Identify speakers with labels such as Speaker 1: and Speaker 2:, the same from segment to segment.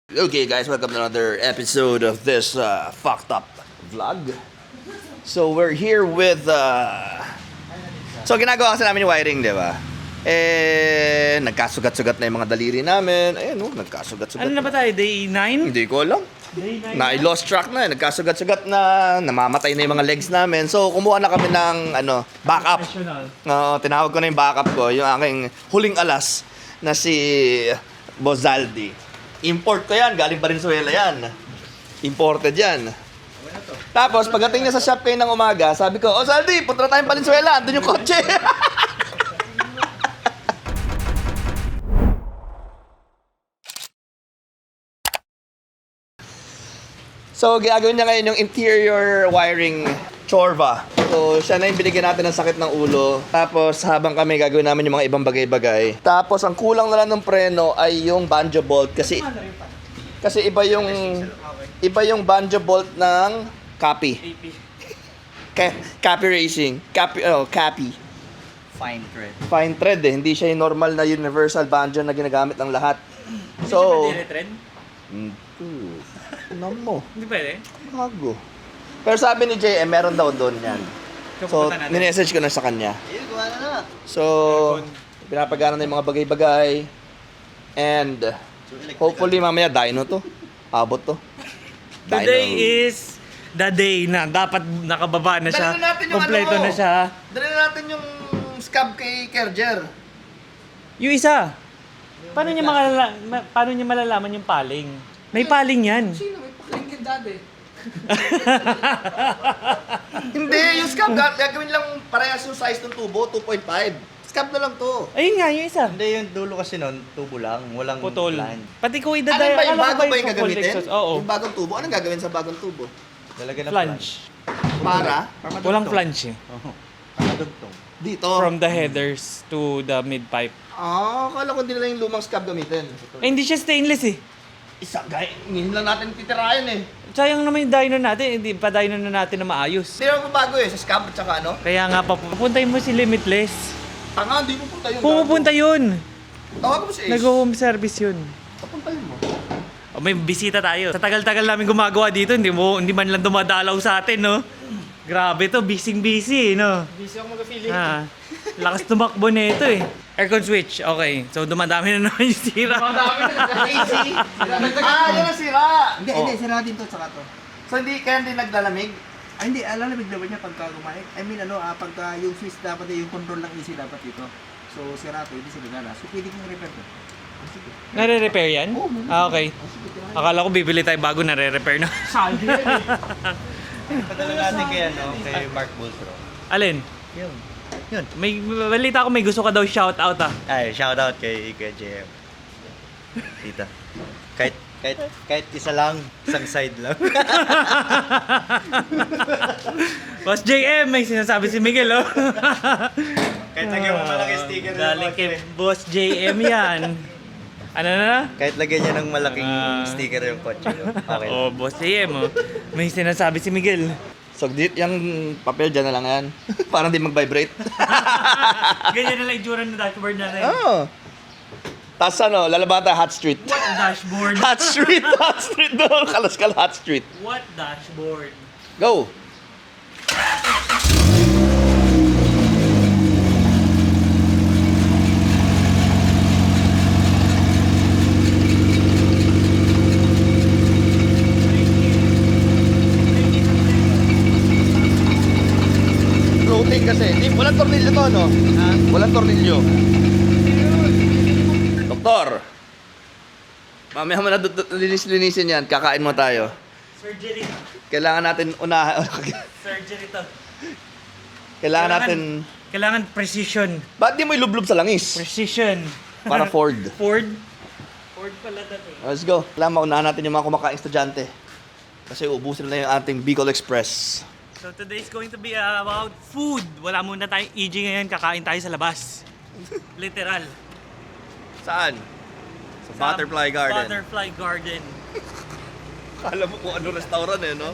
Speaker 1: Okay guys, welcome to another episode of this fucked up vlog. So we're here with so ginagawa kasi namin yung wiring, di ba? Nagkasugat-sugat na yung mga daliri namin. Ayun, nagkasugat-sugat.
Speaker 2: Ano na ba tayo? Day 9?
Speaker 1: Hindi ko alam.
Speaker 2: Day 9
Speaker 1: Na-lost track na, nagkasugat-sugat na, namamatay na yung mga legs namin. So kumuha na kami ng backup.
Speaker 2: Professional.
Speaker 1: Tinawag ko na yung backup ko, yung aking huling alas na si Bozaldi. Import ko yan, galing Valenzuela yan. Imported yan. Tapos, pagdating niya sa shop kayo ng umaga, sabi ko, Zaldi, punta na tayong Valenzuela, andun yung kotse. So, gagawin niya ngayon yung interior wiring chorba. So, siya na yung binigyan natin ng sakit ng ulo. Tapos, habang kami gagawin namin yung mga ibang bagay-bagay. Tapos, ang kulang na lang ng preno ay yung banjo bolt. Kasi iba yung banjo bolt ng Capi. Capi Racing. Capi.
Speaker 3: Fine thread.
Speaker 1: Fine thread eh. Hindi siya yung normal na universal banjo na ginagamit ng lahat. So, mo.
Speaker 2: Hindi pwede?
Speaker 1: Bago. Pero sabi ni JM, meron daw doon yan. So, minessage ko na sa kanya.
Speaker 3: Gawa na.
Speaker 1: So, pinapagana na yung mga bagay-bagay. And, hopefully mamaya dyno to. Abot to.
Speaker 2: Today is the day na dapat nakababa na siya.
Speaker 1: Dali na natin yung
Speaker 2: Kompleto na siya.
Speaker 1: Dali na natin yung scab kay Kerger.
Speaker 2: Yung isa. Paano niya malalaman yung paling? May paling yan.
Speaker 1: Sino? May pakalingkin dati. Hindi, yung scab gagawin lang parehas yung size ng tubo, 2.5. Scab na lang to.
Speaker 2: Ayun nga, yung isa.
Speaker 3: Hindi, yung dulo kasi nun, tubo lang. Walang
Speaker 2: Putol.
Speaker 3: line.
Speaker 2: Pati ko
Speaker 1: Ano
Speaker 2: idadaya.
Speaker 1: ba yung
Speaker 2: akala ko
Speaker 1: bago ba yung
Speaker 2: full
Speaker 1: gagamitin?
Speaker 2: exhaust? Oo.
Speaker 1: Yung bagong tubo? Anong gagawin sa bagong tubo?
Speaker 3: Lalagyan ng
Speaker 2: Flange.
Speaker 1: Para?
Speaker 2: Walang flange eh.
Speaker 3: Oo. Pamadugtong.
Speaker 1: Dito.
Speaker 2: From the headers to the mid-pipe.
Speaker 1: Akala ko hindi na lang yung lumang scab gamitin.
Speaker 2: Eh, hindi siya stainless eh.
Speaker 1: Isa, ngayon lang natin titirayan eh.
Speaker 2: Sayang naman yung dyno natin, hindi pa dyno na natin na maayos.
Speaker 1: Hindi naman bago eh, sa scab at saka ano.
Speaker 2: Kaya nga, papuntahin mo si Limitless.
Speaker 1: Tanga, hindi pupunta yun.
Speaker 2: Pumupunta yun.
Speaker 1: Tawag mo si Ace.
Speaker 2: Nag-home service yun.
Speaker 1: Papuntahin mo.
Speaker 2: O, may bisita tayo. Sa tagal-tagal namin gumagawa dito, hindi man lang dumadalaw sa atin, no? Grabe to, busy, no?
Speaker 1: Busy ako mag-affiliate.
Speaker 2: Lakas tumakbo na ito eh. Aircon switch, okay. So dumadami na naman yung sira.
Speaker 1: Madami na AC. Yan ang sira.
Speaker 3: Hindi, sira din to, tsaka to.
Speaker 1: So kaya hindi naglalamig?
Speaker 3: Hindi, lalamig naman niya pagka kumain. I mean, pagka yung switch dapat, yung control ng AC dapat ito. So, sira to, hindi sila gana. So, pwede kong repair to. Sige.
Speaker 2: Nare-repair yan? Okay. Akala ko bibili tayo bago nare-repair na.
Speaker 3: Padala natin kay Mark Bultro.
Speaker 2: Alin?
Speaker 3: Yun.
Speaker 2: May balita ko may gusto ka daw shout out ah.
Speaker 3: Ay, shout out kay JM. Tita. Kahit isa lang, isang side lang.
Speaker 2: Boss JM, may sinasabi si Miguel oh.
Speaker 3: Kahit lagyan mo malaki sticker ng
Speaker 2: Galing kay
Speaker 3: kotse.
Speaker 2: Boss JM yan. Ano na?
Speaker 3: Kahit lagyan niya ng malaking sticker yung kotse. Okay.
Speaker 2: Oh, Boss JM oh. May sinasabi si Miguel.
Speaker 1: So yung papel dyan na lang yan. Parang di mag-vibrate.
Speaker 2: Ganyan na lang itsura ng dashboard natin.
Speaker 1: Oo. Tapos lalabas tayo Hot Street.
Speaker 2: What dashboard?
Speaker 1: Hot Street doon. Kalaskal Hot Street.
Speaker 2: What dashboard?
Speaker 1: Go! Floating kasi. Walang tornilyo to, no? Walang tornilyo. Doktor! Mamaya mo na linis-linisin yan. Kakain mo tayo.
Speaker 2: Surgery.
Speaker 1: Kailangan natin
Speaker 2: Surgery to. Kailangan precision.
Speaker 1: Ba't di mo ilublob sa langis?
Speaker 2: Precision.
Speaker 1: Para Ford.
Speaker 2: Ford pala dati.
Speaker 1: Let's go. Kailangan maunahan natin yung mga kumakain estudyante. Kasi ubusin na yung ating Bicol Express.
Speaker 2: So today's going to be about food. Wala muna tayong EG ngayon, kakain tayo sa labas. Literal.
Speaker 1: Saan? Sa Butterfly Garden.
Speaker 2: Butterfly Garden.
Speaker 1: Kala mo kung ano restaurant eh, no?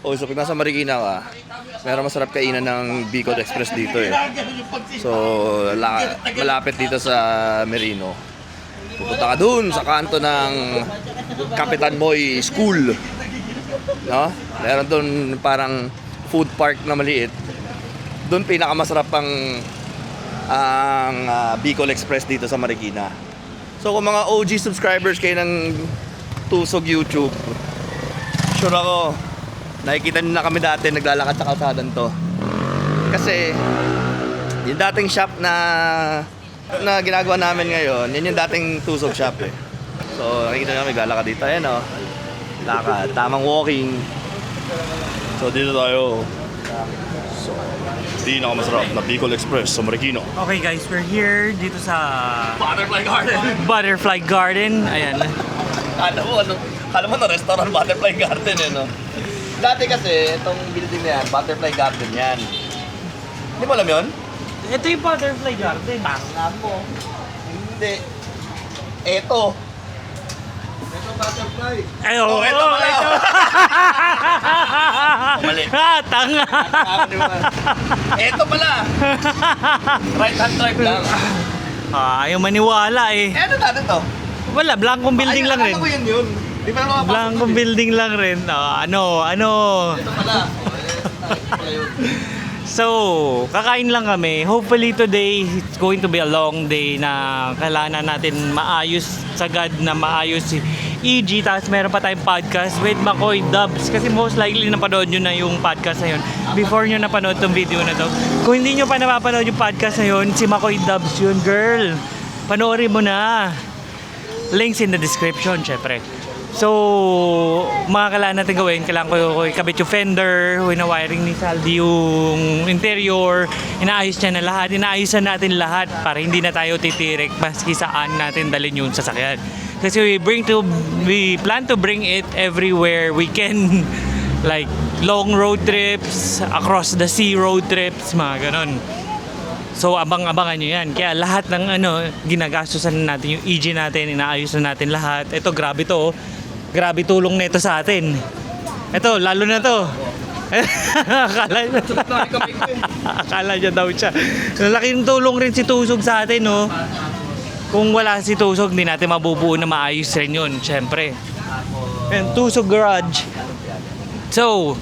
Speaker 1: Oh, so pag nasa Marikina ka, meron masarap kainan ng Bicol Express dito eh. So, malapit dito sa Merino. pupunta ka dun sa kanto ng Kapitan Moy School. No? Meron dun parang food park na maliit. Doon pinakamasarap ang Bicol Express dito sa Marikina. So kung mga OG subscribers kayo ng Tusog YouTube, sure ako, nakikita nyo na kami dati naglalakad sa kalsadan to. Kasi yung dating shop na ginagawa namin ngayon, yun yung dating Tusog shop eh. So nakikita nyo kami naglalakad dito. Ayan o, lakad, tamang walking. So dito tayo. So, pinakamasarap na Bicol Express sa Marikina.
Speaker 2: Okay guys, we're here dito sa
Speaker 1: Butterfly Garden.
Speaker 2: Butterfly Garden. Ayan.
Speaker 1: Kala mo na restaurant Butterfly Garden eh, no? Dati kasi, itong building na yan, Butterfly Garden yan. Hindi mo alam yun?
Speaker 2: Ito yung Butterfly Garden.
Speaker 1: Tanga mo. Hindi. Eto.
Speaker 3: Ito butterfly.
Speaker 2: Ay, oh,
Speaker 1: ito pala. Mali.
Speaker 2: Tanga.
Speaker 1: Eto pala. Right hand drive lang.
Speaker 2: Ayaw maniwala eh.
Speaker 1: Ano natin to?
Speaker 2: Wala, blankong building lang rin.
Speaker 1: Ano ko yun? Di pa naman
Speaker 2: Blankong building lang rin. Ano?
Speaker 1: Ito pala. Ito pala yun.
Speaker 2: So, kakain lang kami. Hopefully today, it's going to be a long day na kailangan natin maayos, sagad na maayos si EG. Tapos meron pa tayong podcast with Makoy Dubs. Kasi most likely napanood nyo na yung podcast na yun before nyo napanood tong video na to. Kung hindi nyo pa napapanood yung podcast na yun, si Makoy Dubs yun, girl. Panoorin mo na. Links in the description, syempre. So, mga kailangan natin gawin, kailangan ko ikabit yung fender, wina-wiring ni Saldi yung interior, inaayos niya na lahat, inaayosan natin lahat para hindi na tayo titirik maski saan natin dalhin yung sasakyan. Kasi we plan to bring it everywhere we can, like long road trips, across the sea road trips, mga ganon. So abang-abangan nyo yan. Kaya lahat ng ginagastusan natin yung EG natin, inaayos na natin lahat. Ito, grabe to. Grabe tulong nito sa atin. Ito, lalo na to. Akala niya daw siya. Laking tulong rin si Tusog sa atin, no? Kung wala si Tusog, hindi natin mabubuo na maayos rin yun, syempre. And Tusog Garage. So,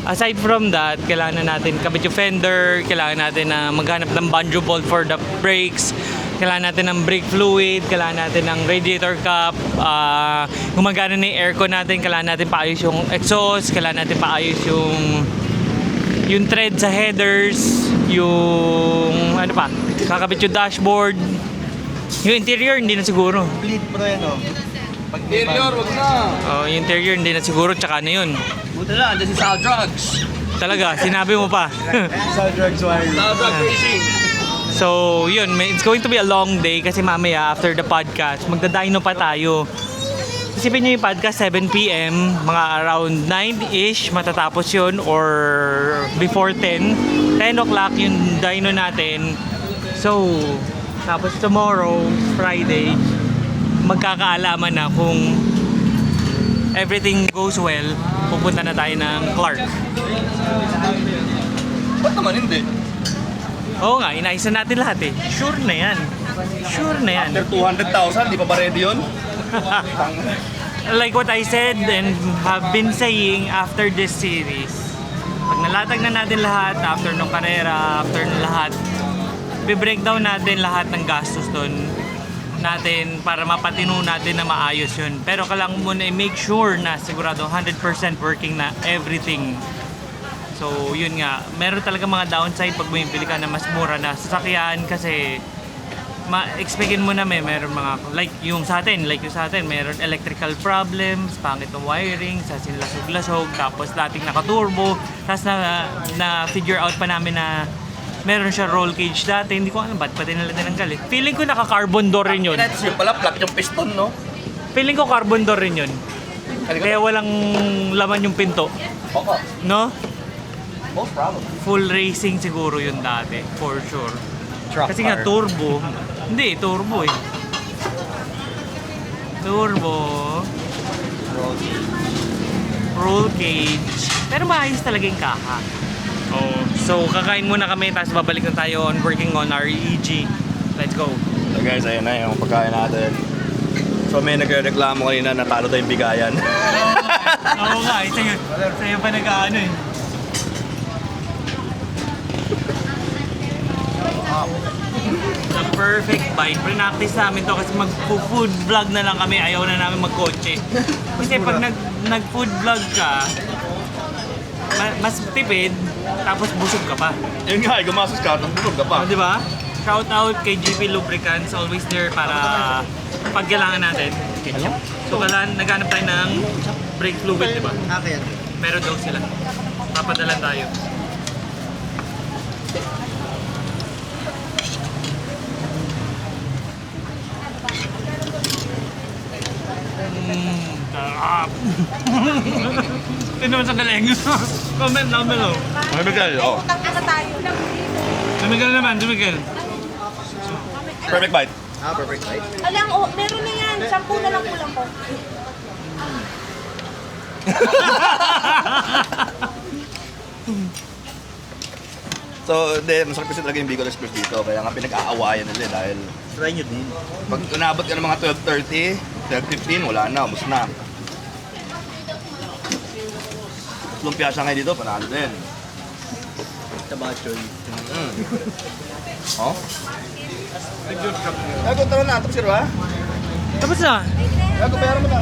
Speaker 2: aside from that, kailangan natin kabit yung fender, kailangan natin na maghanap ng banjo bolt for the brakes, kailangan natin ng brake fluid, kailangan natin ng radiator cap, gumagana na yung aircon natin, kailangan natin paayos yung exhaust, kailangan natin paayos yung thread sa headers, yung kakabit yung dashboard, yung interior hindi na siguro.
Speaker 3: Bleed pro yan o.
Speaker 1: Interior, wag na.
Speaker 2: Yung interior hindi na siguro, tsaka na yun.
Speaker 1: Buti na, andyan si Sal Drugs.
Speaker 2: Talaga, sinabi mo pa.
Speaker 3: Sa drugs wire.
Speaker 1: Sal Drug Racing.
Speaker 2: So, yun, it's going to be a long day kasi mamaya after the podcast, magda-dyno pa tayo. Isipin nyo yung podcast, 7 p.m, mga around 9-ish matatapos yun or before 10. 10 o'clock yung dyno natin. So, tapos tomorrow, Friday, magkakaalaman na kung everything goes well, pupunta na tayo ng Clark.
Speaker 1: Ba't naman hindi?
Speaker 2: Oo nga, inaisan natin lahat eh. Sure na yan. Sure na yan.
Speaker 1: After 200,000, di pa ba ready yun?
Speaker 2: Like what I said and have been saying after this series, pag nalatag na natin lahat, after nung karera, after ng lahat, be-breakdown natin lahat ng gastos doon natin para mapatino natin na maayos yun. Pero kailangan muna i-make sure na sigurado 100% working na everything. So yun nga, meron talaga mga downside pag bumibili ka na mas mura na sasakyan kasi ma-expectin mo na meron mga like yung sa atin, meron electrical problems, pangit ng wiring, sa sinlasog-lasog, tapos dating naka-turbo, tapos na figure out pa namin na meron siya roll cage dati, hindi ko alam ba't pati nila tinanggal eh. Feeling ko naka-carbon door rin yun.
Speaker 1: Yung pala, flat yung piston, no?
Speaker 2: Feeling ko carbon door rin yun. Kaya walang laman yung pinto.
Speaker 1: Oo.
Speaker 2: No?
Speaker 1: Most probably.
Speaker 2: Full racing siguro yun dati, for sure.
Speaker 1: Truck
Speaker 2: Kasi nga
Speaker 1: car.
Speaker 2: turbo. Hindi, turbo eh. Turbo. Roll cage. Pero maayos talaga yung kaha. Oh, so kakain muna kami tapos babalik na tayo on working on our EG. Let's go.
Speaker 1: So guys, ayun na yung pagkain natin. So may nagreklamo kanina natalo tayong bigayan.
Speaker 2: Oo nga, sa'yo pa nag-ano eh. The perfect bite. Pre-practice namin to kasi mag-food vlog na lang kami. Ayaw na namin mag-kotse. Kasi pag nag-food vlog ka, mas tipid, tapos busog ka pa.
Speaker 1: Yun nga, gumasos ka, tapos bulog ka pa.
Speaker 2: Di ba? Shout out kay GP Lubricants, always there para pag kailangan natin. So naghanap tayo ng brake fluid, di ba?
Speaker 3: Kaya.
Speaker 2: Meron daw sila. Papadalan tayo. Sarap! Tignan mo sa galing. Comment down below.
Speaker 1: May Miguel, oh.
Speaker 4: Utang na tayo.
Speaker 2: Dumigil naman, dumigil.
Speaker 1: Perfect bite.
Speaker 3: Perfect, right?
Speaker 4: Alam, oh, meron na yan. 10 na lang kulang ko.
Speaker 1: So, masarap kasi talaga yung Bicol Express dito. Kaya nga pinag-aawayan nila dahil
Speaker 3: Try nyo din.
Speaker 1: pag inabot ka ng mga 12:30, 12:15, wala na, ubos na. Lumpia siya ngayon dito, panalo din.
Speaker 3: Tabachoy.
Speaker 1: Oh? Gago, tara na, tapos sir, ha?
Speaker 2: Tapos na.
Speaker 1: Gago, bayaran mo na.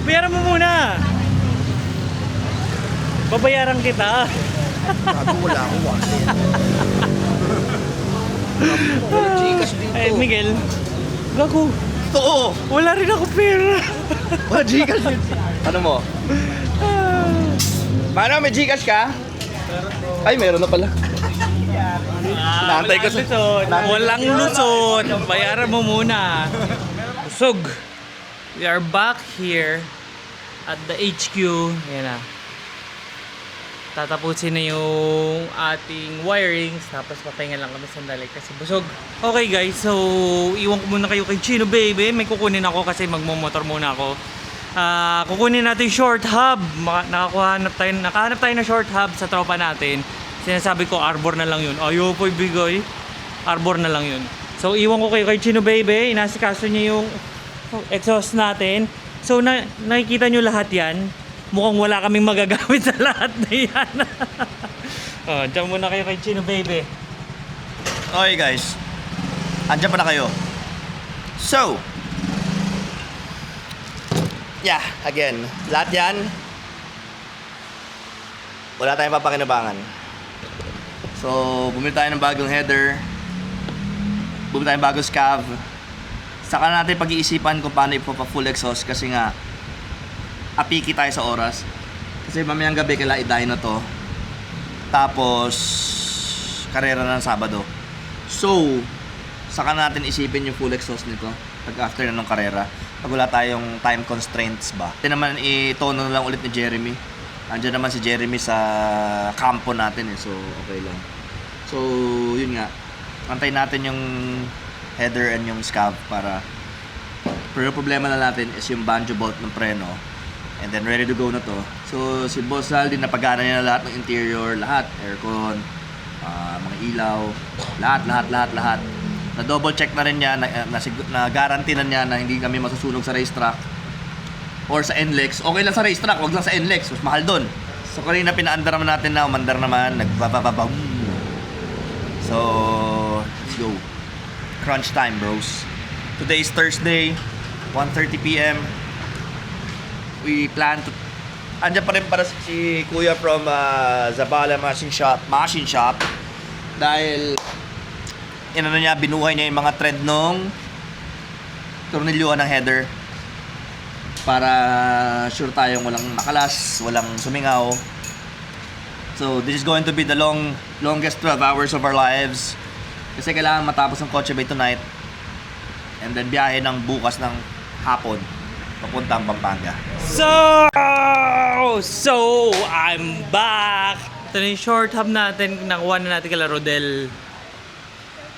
Speaker 2: Bayaran mo muna. Babayaran kita.
Speaker 3: Gago, wala akong wallet. Wala Gcash dito.
Speaker 2: Eh, Miguel. Gago.
Speaker 1: Oo!
Speaker 2: Wala rin ako pera.
Speaker 1: Wala Gcash yun. Ano mo? Paano, may Gcash ka? Ay, meron na pala. Naantay ko sa...
Speaker 2: Walang lusot. Bayaran mo muna. Busog. We are back here at the HQ. Yan na. Tatapusin na yung ating wirings. Tapos papahinga lang kami sandali kasi busog. Okay guys, so iwan ko muna kayo kay Chino Baby. May kukunin ako kasi magmumotor muna ako. Kukunin natin short hub. Nakahanap tayo ng short hub sa tropa natin. Sinasabi ko Arbor na lang yun. Ayaw po ibigay. Arbor na lang yun. So iwan ko kayo kay Chino Baby. Inasikaso niya yung exhaust natin. So nakikita nyo lahat yan. Mukhang wala kaming magagamit sa lahat na yan. Oh, dyan muna kayo kay Chino Baby.
Speaker 1: Okay guys, andyan pa na kayo. So, yeah, again, lahat yan, wala tayong papakinabangan. So, bumili tayo ng bagong header, bumili tayo ng bagong scav. Saka natin pag-iisipan kung paano ipa-full exhaust kasi nga, apiki tayo sa oras. Kasi mamayang gabi kailangan i-dyno na to. Tapos, karera na ng Sabado. So, saka natin isipin yung full exhaust nito pag after na ng karera. Pag wala tayong time constraints ba. Ito naman itono na lang ulit ni Jeremy. Andiyan naman si Jeremy sa kampo natin eh. So, okay lang. So, yun nga. Antayin natin yung header and yung scav para pero yung problema na natin is yung banjo bolt ng preno. And then ready to go na to. So si Boss Aldi napagana niya na lahat ng interior, lahat, aircon, mga ilaw, lahat. Na double check na rin niya, na guarantee na niya na hindi kami masusunog sa racetrack or sa NLEX. Okay lang sa racetrack, wag lang sa NLEX, mas mahal doon. So kanina pinaandar naman natin na umandar naman, nagbabababam. So let's go. Crunch time, bros. Today is Thursday, 1:30 PM. We plan to... Andiyan pa rin para si Kuya from Zabala Machine Shop. Dahil inano niya, binuhay niya yung mga thread nung tornilyuhan ng header para sure tayong walang makalas, walang sumingaw. So this is going to be the longest 12 hours of our lives kasi kailangan matapos ang kotse by tonight and then biyahe ng bukas ng hapon papuntang Pampanga.
Speaker 2: So I'm back. Ito na yung short hub natin. Nakuha na natin kala Rodel.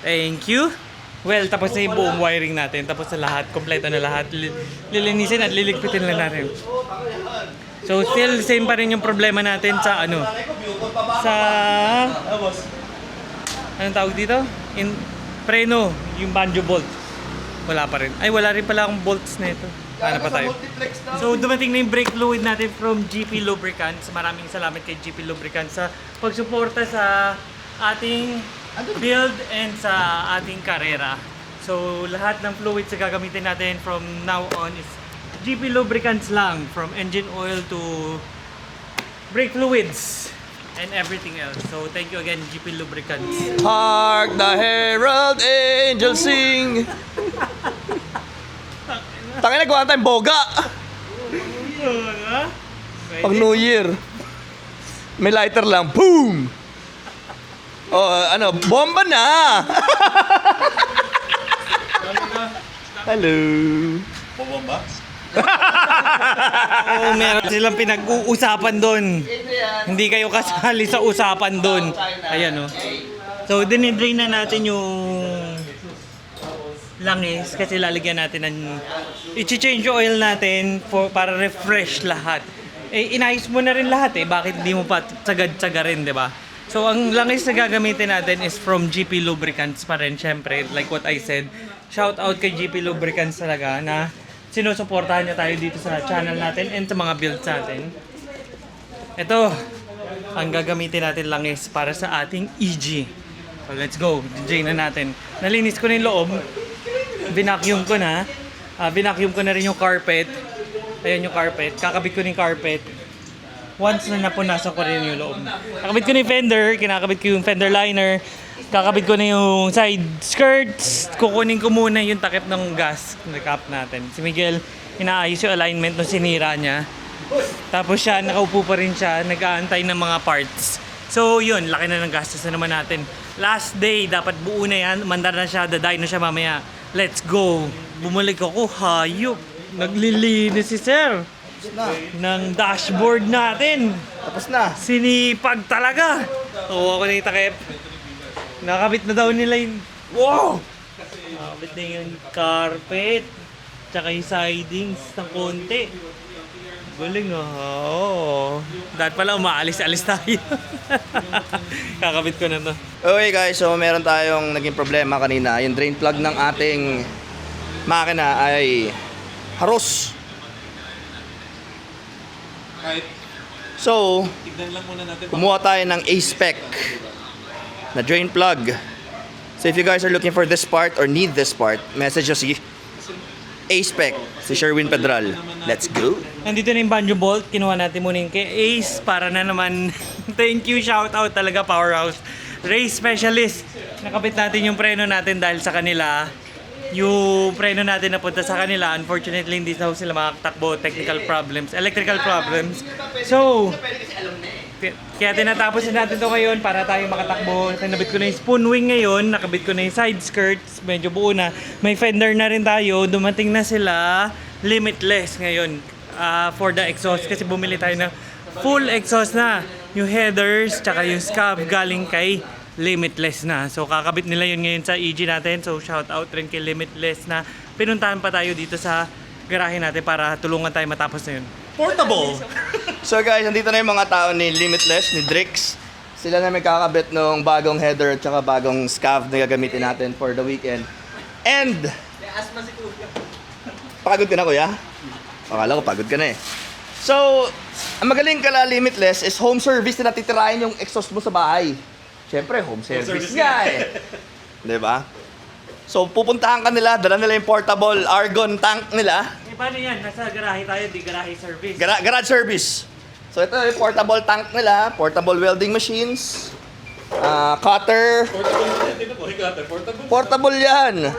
Speaker 2: Thank you. Well, tapos na yung buong wiring natin. Tapos na lahat. Kompleto na lahat. Lilinisin at liligpitin lang natin. So still same pa rin yung problema natin sa ano. Sa... Anong tawag dito? Preno, yung banjo bolt. Wala pa rin. Ay, wala rin pala akong bolts na ito. Ano pa tayo? So, dumating na yung brake fluid natin from GP Lubricants. Maraming salamat kay GP Lubricants sa pagsuporta sa ating build and sa ating karera. So, lahat ng fluids na gagamitin natin from now on is GP Lubricants lang. From engine oil to brake fluids and everything else. So, thank you again, GP Lubricants.
Speaker 1: Hark the herald angels sing. Tangin na, gawa tayong boga. Pag New Year. May lighter lang. Boom! Oh, ano, bomba na! Hello!
Speaker 2: Oo, meron silang pinag-uusapan doon. Hindi kayo kasali sa usapan doon. Ayan, oh. So, dinidrain na natin yung langis kasi lalagyan natin ng i-change oil natin para refresh lahat. Eh, inayos mo na rin lahat eh. Bakit hindi mo pa sagad-sagarin, di ba? So, ang langis na gagamitin natin is from GP Lubricants pa rin, syempre. Like what I said, shout out kay GP Lubricants talaga na sinusuportahan niya tayo dito sa channel natin and sa mga builds natin. Ito, ang gagamitin natin langis para sa ating EG. So, let's go. DJ na natin. Nalinis ko na yung loob. Binacuum ko na. Binacuum ko na rin yung carpet. Ayan yung carpet. Kakabit ko na yung carpet. Once na napunasan ko rin yung loob. Kakabit ko na yung fender. Kinakabit ko yung fender liner. Kakabit ko na yung side skirts. Kukunin ko muna yung takip ng gas na cap natin. Si Miguel, inaayos yung alignment nung sinira niya. Tapos siya, nakaupo pa rin siya. Nag-aantay ng mga parts. So yun, laki na ng gastos na naman natin. Last day, dapat buo na yan. Mandar na siya, daday na siya mamaya. Let's go. Bumalik ako, hayop. Naglilinis si sir ng dashboard natin.
Speaker 1: Tapos na.
Speaker 2: Sinipag talaga. Oo, ako na yung takip. Nakabit na daw nila yung... Wow! Nakabit na yung carpet. Tsaka yung sidings ng konti. Galing oh. Dahil pala umaalis-alis tayo. Kakabit ko na to.
Speaker 1: Okay guys, so meron tayong naging problema kanina. Yung drain plug ng ating makina ay haros. So, kumuha tayo ng A-spec na drain plug. So if you guys are looking for this part or need this part, message nyo si A-spec, si Sherwin Pedral. Let's go!
Speaker 2: Nandito na yung banjo bolt. Kinuha natin muna yung kay Ace para na naman. Thank you, shout out talaga, Powerhouse. Race Specialist. Nakabit natin yung preno natin dahil sa kanila. Yung preno natin napunta sa kanila. Unfortunately, hindi daw sila makakatakbo. Technical problems, electrical problems. So, kaya tinatapos na natin to ngayon para tayo makatakbo. Nakabit ko na yung spoon wing ngayon. Nakabit ko na yung side skirts. Medyo buo na. May fender na rin tayo. Dumating na sila. Limitless ngayon for the exhaust. Kasi bumili tayo ng full exhaust na. Yung headers, tsaka yung scab galing kay Limitless na. So kakabit nila yun ngayon sa EG natin. So shout out rin kay Limitless na pinuntahan pa tayo dito sa garahe natin para tulungan tayo matapos na yun. Portable!
Speaker 1: So guys, nandito na yung mga tao ni Limitless, ni Drix. Sila na may kakabit ng bagong header at saka bagong scav na gagamitin natin for the weekend. And... Pagod ka na kuya? Akala ko pagod ka na eh. So, ang magaling kala Limitless is home service na natitirahin yung exhaust mo sa bahay. Siyempre, home service nga eh. Diba? So, pupuntahan ka nila, dala nila yung portable argon tank nila.
Speaker 2: Eh paano yan? Nasa garahe tayo, di garahe service.
Speaker 1: Garage service. So, ito yung portable tank nila, portable welding machines, cutter. Portable yan.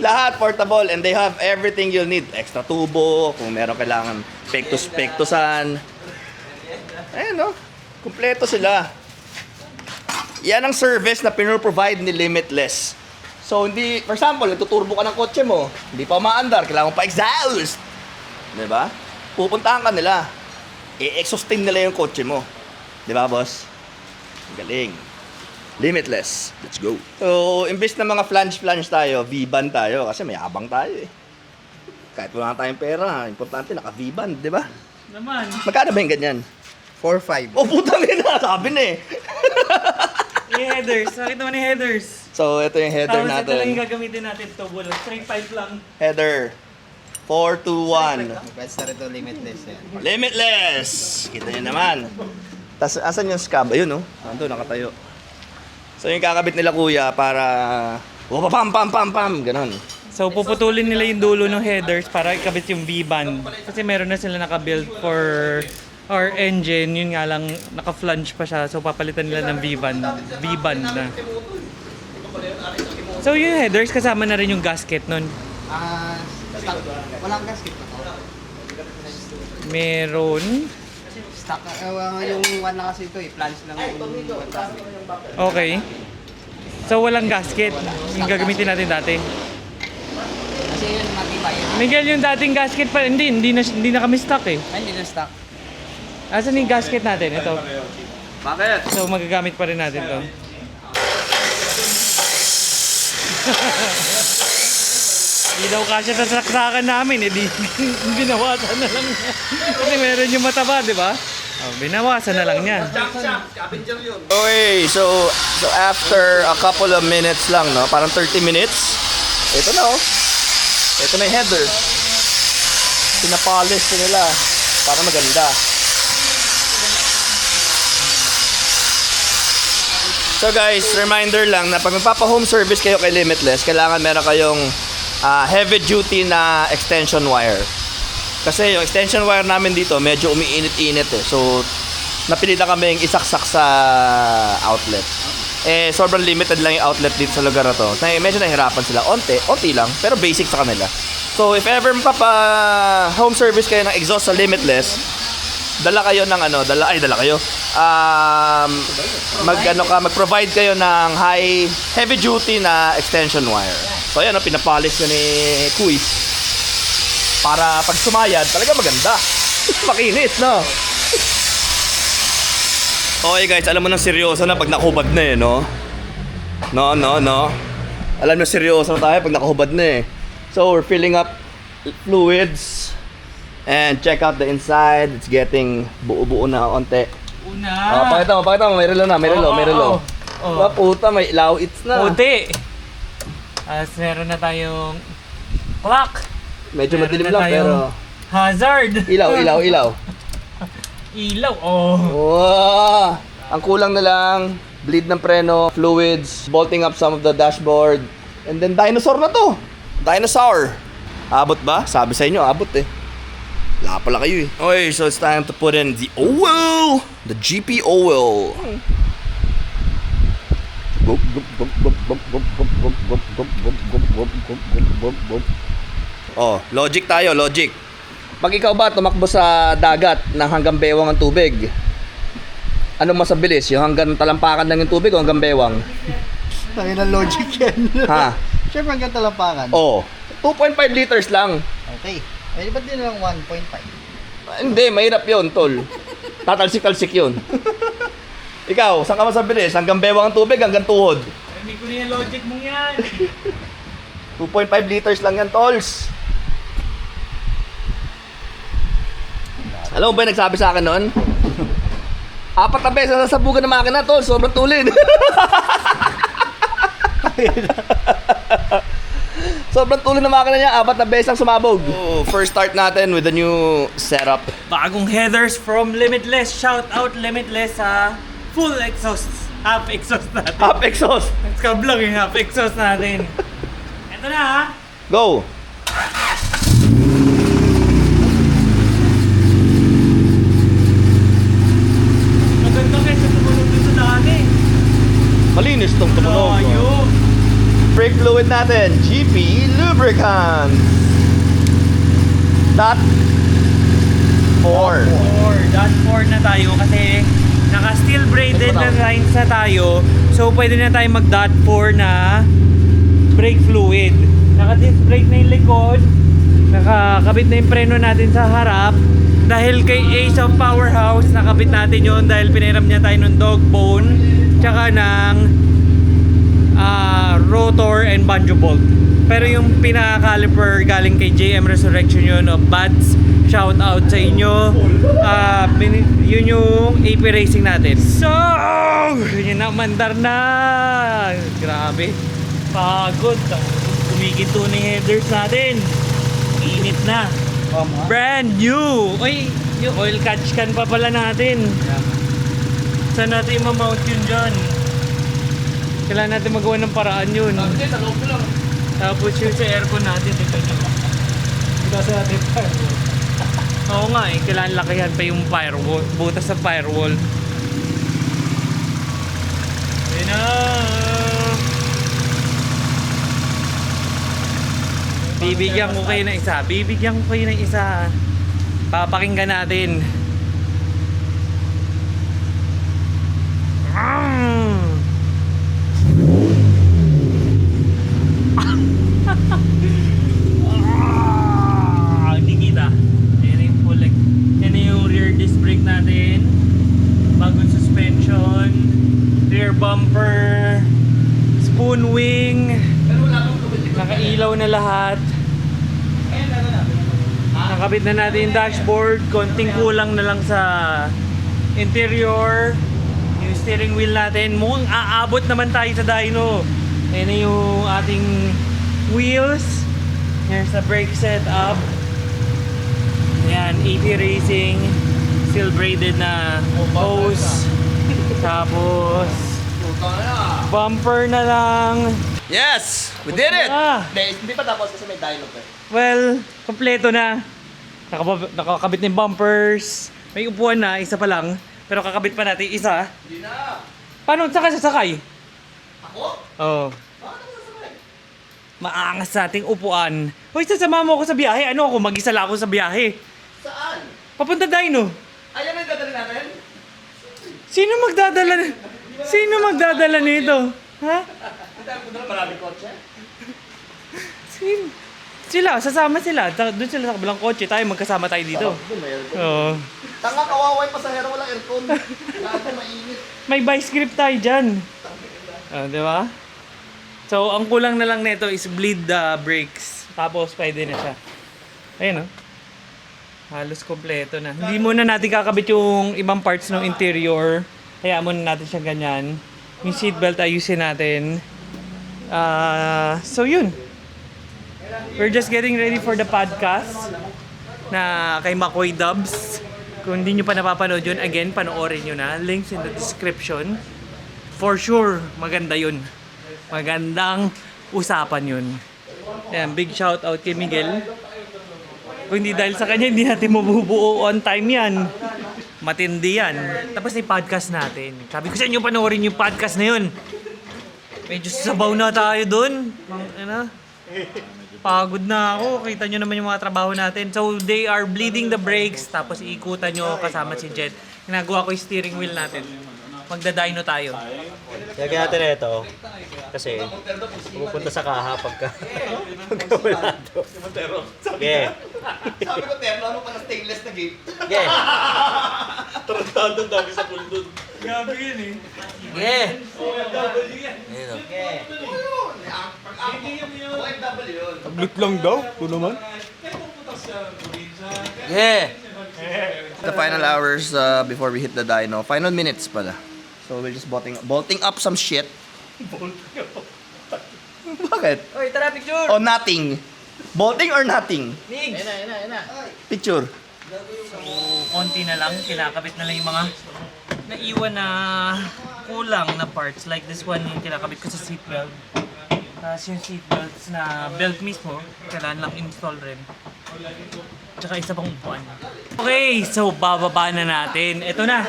Speaker 1: Lahat portable and they have everything you'll need. Extra tubo, kung meron kailangan pektus-pektusan. Ayan no, kumpleto sila. Yan ang service na pinoprovide ni Limitless. So hindi, for example, nagtuturbo ka ng kotse mo, hindi pa umaandar, kailangan mo pa exhaust. Diba? Pupuntahan ka nila. I-exhaustin nila yung kotse mo. Diba boss? Galing. Limitless. Let's go. So, imbes na mga flange tayo, V-band tayo kasi may abang tayo eh. Kahit wala tayong pera, importante naka V-band, di ba?
Speaker 2: Naman.
Speaker 1: Magkano ba yung ganyan?
Speaker 3: 4-5.
Speaker 1: Oh, putang ina, sabi na eh.
Speaker 2: Yung headers. Nakita mo na yung headers.
Speaker 1: So, ito yung header
Speaker 2: Tapos ito lang yung
Speaker 1: natin.
Speaker 2: gagamitin natin to. Bulot. Straight pipe lang.
Speaker 1: Header. 4, 2, 1.
Speaker 3: Pwede na ito limitless yan.
Speaker 1: Limitless! Kita nyo naman. Tapos, asan yung scab? Ayun, oh. Ando, nakatayo. So, yung kakabit nila kuya para... Pam, pam, pam, pam. Ganon.
Speaker 2: So puputulin nila yung dulo ng headers para ikabit yung V-band. Kasi meron na sila naka-build for our engine. Yun nga lang, naka-flange pa siya. So papalitan nila ng V-band na. So yung headers, kasama na rin yung gasket nun.
Speaker 3: Stock. Walang gasket pa to.
Speaker 2: Meron.
Speaker 3: Stock. Yung one na kasi ito plans lang yung
Speaker 2: Okay. So walang gasket. Yung gagamitin natin dati.
Speaker 3: Kasi yun matibay.
Speaker 2: Miguel, yung dating gasket pa, hindi na kami stock eh.
Speaker 3: Ay, hindi na stock.
Speaker 2: Asan yung gasket natin? Ito.
Speaker 1: Bakit?
Speaker 2: So magagamit pa rin natin to. Hindi daw kasya sa saksakan namin, di binawasan na lang niya. Kasi meron yung mataba, di ba? Oh, binawasan na lang niya.
Speaker 1: Okay, so after a couple of minutes lang, no? Parang 30 minutes. Ito na, oh. Ito na yung header. Pinapolish ko nila para maganda. So guys, reminder lang na pag magpapa-home service kayo kay Limitless, kailangan meron kayong heavy duty na extension wire. Kasi yung extension wire namin dito, medyo umiinit-init eh. So, napilitan kaming isaksak sa outlet. Eh, sobrang limited lang yung outlet dito sa lugar na to. Medyo nahihirapan sila. Onti lang, pero basic sa kanila. So, if ever magpapa-home service kayo ng exhaust sa Limitless, dala kayo ng mag-provide kayo ng heavy duty na extension wire. So, ayan, pinapolish ko ni Kuis. Para pag sumayad, talaga maganda. Makinis, no? Okay guys, alam mo nang seryoso na pag nakahubad na eh, no? No. Alam mo seryoso na tayo pag nakahubad na eh. So, we're filling up fluids. And check out the inside. It's getting buo-buo na onte.
Speaker 2: Una!
Speaker 1: Pakita mo. May relo na, may relo.
Speaker 2: Oh.
Speaker 1: Puta, may ilaw it's na.
Speaker 2: Puti! Tapos meron na tayong clock.
Speaker 1: Medyo
Speaker 2: Meron
Speaker 1: madilim
Speaker 2: na
Speaker 1: lang,
Speaker 2: tayong
Speaker 1: pero...
Speaker 2: hazard!
Speaker 1: Ilaw.
Speaker 2: Ilaw, oh!
Speaker 1: Wow! Ang kulang na lang, bleed ng preno, fluids, bolting up some of the dashboard, and then dinosaur na to! Dinosaur! Abot ba? Sabi sa inyo, abot eh. Wala pala kayo eh. Okay, so it's time to put in the oil! The GP oil! Oh, logic tayo, logic. Pag ikaw ba tumakbo sa dagat ng hanggang bewang ang tubig, anong mas mabilis? Yung hanggang talampakan lang yung tubig o hanggang bewang?
Speaker 3: Tangin ng logic yan.
Speaker 1: Ha?
Speaker 3: Siyempre hanggang talampakan.
Speaker 1: Oh, 2.5 liters lang.
Speaker 3: Okay. Eh, ba't din lang 1.5?
Speaker 1: Hindi, mahirap yun, tol. Tatalsik-talsik yun. Ikaw, saan ka mas mabilis? Hanggang bewang ang tubig, hanggang tuhod.
Speaker 2: Hindi ko na yung logic mong yan!
Speaker 1: 2.5 liters lang yan, tols. Alam mo ba yung nagsabi sa akin noon? 4 na beses na nasabugan ng makina, tol. Sobrang tulin. Sobrang tulin ng makina niya. 4 na beses ang sumabog. Oh, first start natin with the new setup.
Speaker 2: Bagong headers from Limitless. Shout out Limitless sa full exhaust. Half exhaust natin.
Speaker 1: Half exhaust.
Speaker 2: Scab lang yung half exhaust natin. Ito na ha.
Speaker 1: Go.
Speaker 2: Maganda kaysa tumunog dito dati.
Speaker 1: Malinis tong tumunog.
Speaker 2: Layo.
Speaker 1: Brake fluid natin. GP Lubricants. Dot 4.
Speaker 2: 4 na tayo kasi naka steel braided na lines na tayo. So pwede na tayo mag dot 4 na brake fluid. Naka disc brake na yung likod. Nakakabit na yung preno natin sa harap. Dahil kay Ace of Powerhouse, nakabit natin yon dahil piniram niya tayo ng dog bone tsaka ng rotor and banjo bolt. Pero yung pinaka-caliper galing kay JM Resurrection yun of Bads shout out sa inyo. Yun yung AP Racing natin. So, yun na, mandar na. Grabe. Pagod. Kumikinto na yung headers natin. Init na. Brand new. Uy, yung oil catch can pa pala natin. Saan natin i-mount yun dyan? Kailangan natin magawa ng paraan yun. Tapos yung sa aircon natin, tignan nyo. Kasi natin firewall. Oo nga eh, kailangan lakihan pa yung firewall. Butas sa firewall. Ayun na. Bibigyan ko kayo ng isa. Bibigyan ko kayo ng isa. Papakinggan natin. Hindi kita. Ayan yung full leg. Yan yung rear disc brake natin. Bagong suspension. Rear bumper. Spoon wing. Nakailaw na lahat. Nakabit na natin yung dashboard. Konting kulang na lang sa interior. Yung steering wheel natin. Mukhang aabot naman tayo sa dyno. Ayan na yung ating wheels. Here's the brake setup. Ayan, AP Racing. Still braided na hose. Tapos bumper na lang.
Speaker 1: Yes! We did it!
Speaker 2: Ah.
Speaker 1: Hindi pa tapos kasi may dialogue eh.
Speaker 2: Well, kompleto na. Nakakabit na yung bumpers. May upuan na, isa pa lang. Pero kakabit pa natin isa.
Speaker 1: Hindi na!
Speaker 2: Paano? Saan ka sasakay?
Speaker 1: Ako?
Speaker 2: Oo.
Speaker 1: Bakit ako nasabay?
Speaker 2: Maangas sa ating upuan. Hoy, sasama mo ako sa biyahe. Ano ako? Mag-isa lang ako sa biyahe.
Speaker 1: Saan?
Speaker 2: Papunta Dyno.
Speaker 1: Ayan ang dadali natin?
Speaker 2: Sino magdadala nito? Ha?
Speaker 1: Ang dami ko na maraming kotse.
Speaker 2: Sasama sila. Doon sila sa kabilang kotse. Tayo magkasama tayo dito. Oo.
Speaker 1: Tanga, kawawa yung pasahero, walang aircon. Lahat na mainit.
Speaker 2: May vice grip tayo dyan. Di ba? So, ang kulang na lang nito is bleed the brakes. Tapos, pwede na siya. Ayun, halos kompleto na. Hindi muna natin kakabit yung ibang parts ng interior. Hayaan muna natin siya ganyan. Yung seatbelt ayusin natin. So, yun. We're just getting ready for the podcast na kay Makoy Dubs. Kung hindi nyo pa napapanood yun, again, panoorin nyo na. Links in the description. For sure, maganda yun. Magandang usapan yun. Ayan, big shout out kay Miguel. Kung hindi dahil sa kanya, hindi natin mabubuo on time yan. Matindi yan. Tapos yung podcast natin. Sabi ko sa inyo, panoorin yung podcast na yun. Medyo sabaw na tayo dun. Pagod na ako. Kita nyo naman yung mga trabaho natin. So, they are bleeding the brakes. Tapos iikutan nyo kasama si Jet. Ginagawa ko yung steering wheel natin. Magda-dyno tayo.
Speaker 5: Lagyan natin ito. Kasi, pupunta sa kaha pagka wala ito. Okay.
Speaker 1: Sabi ko, Terno, ano pa na stainless na gate?
Speaker 5: Okay.
Speaker 1: Tarantado dami sa puldun.
Speaker 2: Gabi yun eh.
Speaker 5: Okay.
Speaker 1: OFW yan.
Speaker 5: Ayun o.
Speaker 1: Okay. OFW yun.
Speaker 3: Tablet lang daw. Ito naman.
Speaker 5: Okay.
Speaker 1: The final hours before we hit the dyno. Final minutes pala. So we're just bolting up some shit. Bakit?
Speaker 5: Oy, tara picture!
Speaker 1: O nothing. Bolting or nothing?
Speaker 5: Nigs!
Speaker 1: Picture.
Speaker 2: So, konti na lang. Kinakabit na lang yung mga naiwan na kulang na parts. Like this one, yung kinakabit ko sa seatbelt. Tapos yung seatbelts na belt mismo, kailangan lang install rin. Tsaka isa pang upuan. Okay, so bababa na natin. Ito na.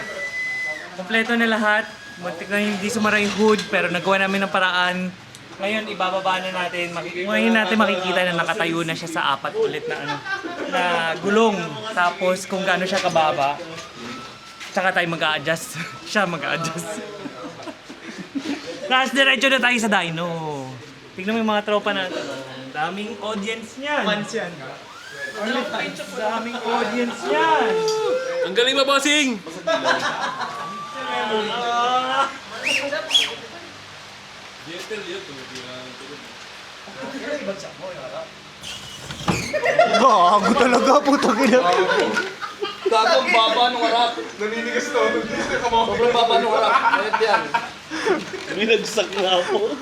Speaker 2: Kompleto na lahat. Muntik na hindi sumara yung hood, pero nagawa namin ng paraan. Ngayon, ibababa na natin. Ngayon natin makikita na nakatayo na siya sa 4 ulit na na gulong. Tapos kung gaano siya kababa, tsaka tayo mag-a-adjust. Siya mag-a-adjust. Tapos diretso na tayo sa dyno. Tignan mo yung mga tropa natin. Daming audience niyan. Fans yan. Daming audience yan.
Speaker 6: Ang galing mo, bossing!
Speaker 3: Gago talaga, putang ina.
Speaker 1: Gagong baba nung harap. Naninigas to. Sobrang baba nung harap. Ayun yan.
Speaker 5: Binagsak nga po.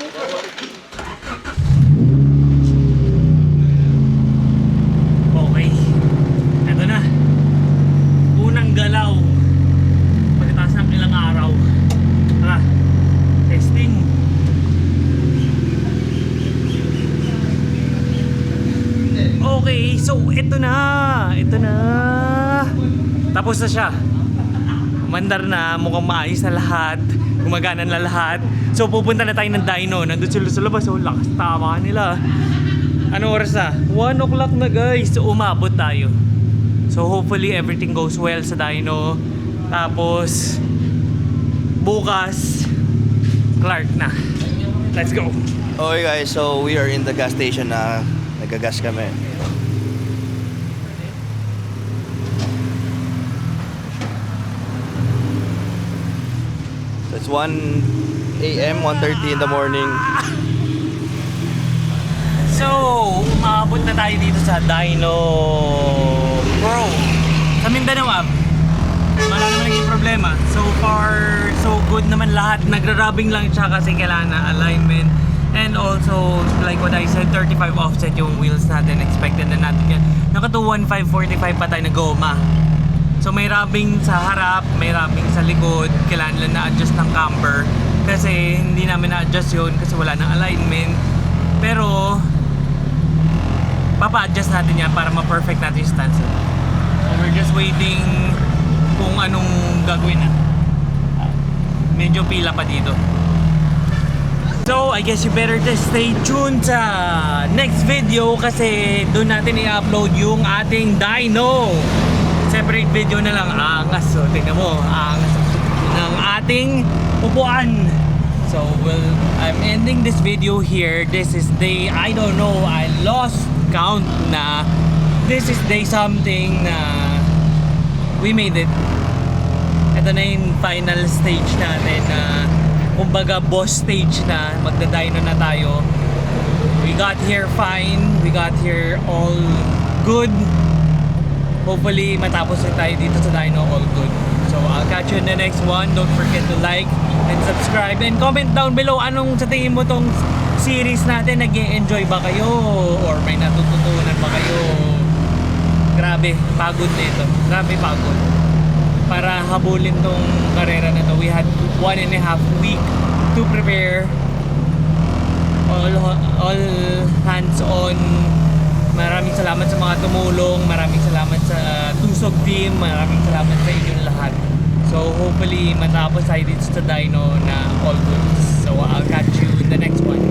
Speaker 2: Okay. Eto na. Unang galaw. Pagkatapos ng ilang araw. Tara. Testing. Okay, so ito na. Ito na. Tapos na siya. Mandar na, mukhang maayos na lahat. Gumagana na lahat. So pupunta na tayo ng dyno. Nandun sila sa labas. So lakas tama nila. Ano oras na? 1 o'clock na guys. So umabot tayo. So hopefully everything goes well sa dyno. Tapos bukas Clark na. Let's go.
Speaker 1: Okay guys, so we are in the gas station na nagagas kami. So it's 1 a.m., 1:30 in the morning.
Speaker 2: So, umabot na tayo dito sa Dyno Pro. Sa Mindanao Ab. Wala naman naging problema. So far, so good naman lahat. Nagra-rubbing lang siya kasi kailangan na alignment. And also, like what I said, 35 offset yung wheels natin. Expected na natin yan. Naka 215/45 pa tayo na goma. So may rubbing sa harap, may rubbing sa likod. Kailangan lang na-adjust ng camber. Kasi hindi namin na-adjust yun kasi wala nang alignment. Pero papa-adjust natin yan para ma-perfect natin yung stance. So we're just waiting kung anong gagawin na. Medyo pila pa dito. So I guess you better just stay tuned sa next video kasi doon natin i-upload yung ating dyno. Separate video na lang. Angas. So tingnan mo, angas ng ating upuan. So I'm ending this video here. This is day, I don't know, I lost count na. This is day something na we made it. Ito na yung final stage natin na kumbaga boss stage na, magda-dyno na tayo. We got here fine, we got here all good. Hopefully matapos na tayo dito sa dyno all good. So I'll catch you in the next one. Don't forget to like and subscribe and comment down below anong sa tingin mo tong series natin. Nag-e-enjoy ba kayo or may natututunan ba kayo? Grabe, pagod nito. Grabe pagod. Para habulin tong karera na to, we had 1.5 week to prepare. All hands on. Maraming salamat sa mga tumulong. Maraming salamat sa Tusog team. Maraming salamat sa inyong lahat. So hopefully matapos tayo dito sa dyno na all good. So I'll catch you in the next one.